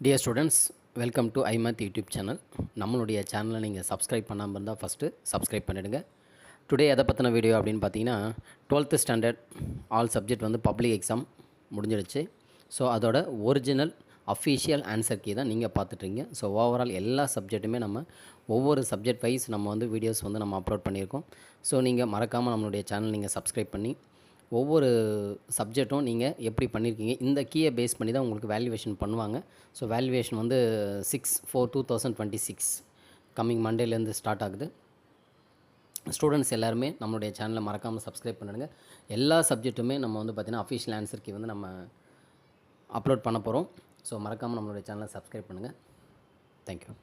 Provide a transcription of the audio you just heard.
Dear students, welcome to Aimath YouTube channel. நம்மளுடைய சேனலை நீங்கள் சப்ஸ்கிரைப் பண்ணாமல் இருந்தால் ஃபஸ்ட்டு சப்ஸ்கிரைப் பண்ணிவிடுங்க. டுடே எதை பற்றின வீடியோ அப்படின்னு பார்த்தீங்கன்னா, 12th ஸ்டாண்டர்ட் ஆல் சப்ஜெக்ட் வந்து பப்ளிக் எக்ஸாம் முடிஞ்சிடுச்சு. ஸோ அதோட ஒரிஜினல் அஃபீஷியல் ஆன்சர் கீ தான் நீங்கள் பார்த்துட்ருங்க. ஸோ ஓவரால் எல்லா சப்ஜெக்ட்டுமே நம்ம ஒவ்வொரு சப்ஜெக்ட் வைஸ் நம்ம வந்து வீடியோஸ் வந்து நம்ம அப்லோட் பண்ணியிருக்கோம். ஸோ நீங்கள் மறக்காமல் நம்மளுடைய சேனல் நீங்கள் சப்ஸ்கிரைப் பண்ணி ஒவ்வொரு சப்ஜெக்ட்டும் நீங்கள் எப்படி பண்ணியிருக்கீங்க, இந்த கீயை பேஸ் பண்ணி தான் உங்களுக்கு வேல்யூவேஷன் பண்ணுவாங்க. ஸோ வேல்யூவேஷன் வந்து 6/4/2026 கம்மிங் மண்டேலேருந்து ஸ்டார்ட் ஆகுது. ஸ்டூடெண்ட்ஸ் எல்லாருமே நம்மளுடைய சேனலை மறக்காமல் சப்ஸ்கிரைப் பண்ணிடுங்க. எல்லா சப்ஜெக்ட்டுமே நம்ம வந்து பார்த்திங்கன்னா அஃபிஷியல் ஆன்சர் கீ வந்து நம்ம அப்லோட் பண்ண போகிறோம். ஸோ மறக்காமல் நம்மளுடைய சேனலை சப்ஸ்கிரைப் பண்ணுங்கள். தேங்க்யூ.